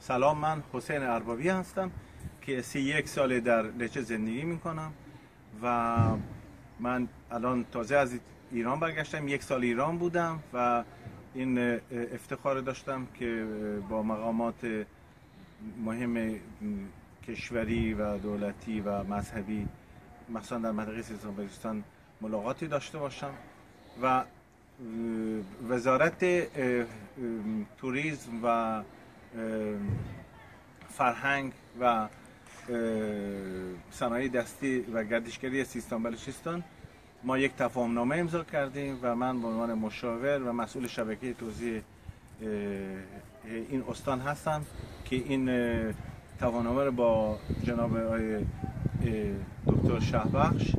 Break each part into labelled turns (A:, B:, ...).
A: سلام، من حسین اربابی هستم که 31 ساله در لچه زندگی میکنم و من الان تازه از ایران برگشتم. 1 سال ایران بودم و این افتخار داشتم که با مقامات مهم کشوری و دولتی و مذهبی مثلا در منطقه سیستان بلوچستان ملاقاتی داشته باشم و وزارت توریسم و فرهنگ و صنایع دستی و گردشگری سیستان بلوچستان ما یک تفاهمنامه امضا کردیم و من به عنوان مشاور و مسئول شبکه توزیع این استان هستم که این تفاهمنامه رو با جناب آقای دکتر شهبخش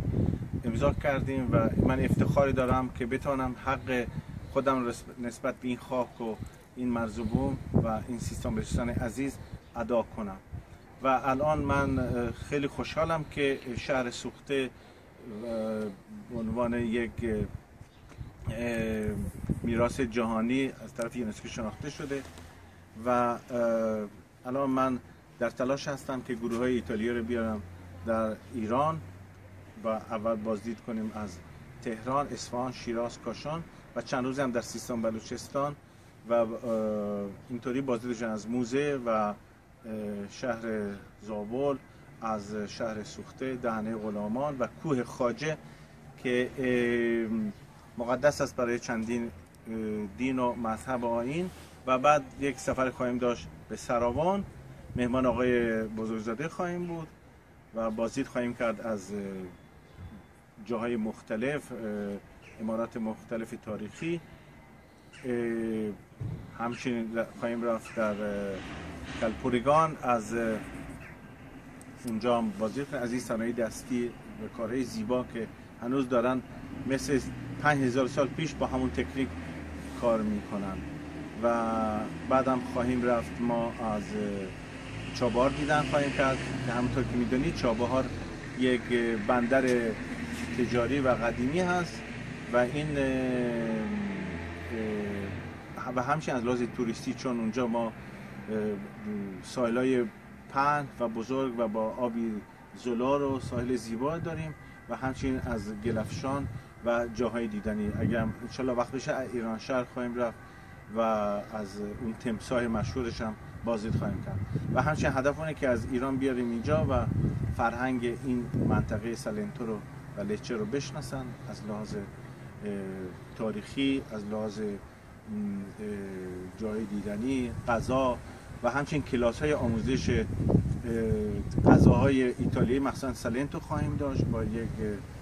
A: امضا کردیم و من افتخاری دارم که بتونم حق خودم نسبت به این خاک و این مرزبون و این سیستان بلوچستان عزیز ادا کنم. و الان من خیلی خوشحالم که شهر سوخته به عنوان یک میراث جهانی از طرف یونسکو شناخته شده و الان من در تلاش هستم که گروه های ایتالیایی رو بیارم در ایران و اول بازدید کنیم از تهران، اصفهان، شیراز، کاشان و چند روزی هم در سیستان بلوچستان و اینطوری بازدیدشون از موزه و شهر زابل، از شهر سوخته، دهنه غلامان و کوه خواجه که مقدس است برای چندین دین و مذهب و آیین. و بعد یک سفر خواهیم داشت به سراوان، مهمان آقای بزرگزاده خواهیم بود و بازدید خواهیم کرد از جاهای مختلف، امارات مختلف تاریخی. همچنین خواهیم رفت در کلپوریگان، از اونجا هم بازدید کنیم از این صنایع دستی و کارهای زیبا که هنوز دارن مثل 5000 سال پیش با همون تکنیک کار میکنن. و بعدم خواهیم رفت ما از چابهار دیدن خواهیم کرد که همونطور که میدونید چابهار یک بندر تجاری و قدیمی هست و این و همچنین از لحاظ توریستی چون اونجا ما ساحل‌های پهن و بزرگ و با آبی زلال و ساحل زیبا داریم و همچنین از گلفشان و جاهای دیدنی. اگر انشالله وقت بشه ایران شهر خواهیم رفت و از اون تمساح مشهورش هم بازدید خواهیم کرد و همچنین هدف اونه که از ایران بیاریم اینجا و فرهنگ این منطقه سالنتو رو و لچه رو بشناسن از لحاظ تاریخی، از لحاظ جای دیدنی، غذا و همچنین کلاس های آموزش غذاهای ایتالیایی مخصوصا سالنتو خواهیم داشت با یک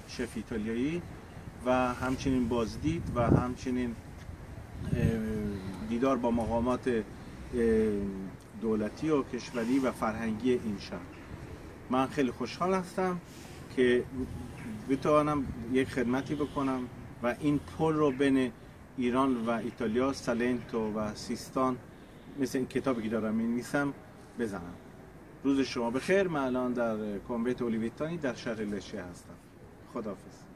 A: شف ایتالیایی و همچنین بازدید و همچنین دیدار با مقامات دولتی و کشوری و فرهنگی این شهر. من خیلی خوشحال هستم که بتوانم یک خدمتی بکنم و این پل رو بین ایران و ایتالیا، سالنتو و سیستان، مثل این کتابی که دارم می‌نویسم بزنم. روز شما بخیر. من الان در کنوینت اولیویتانی در شهر لچه هستم. خداحافظ.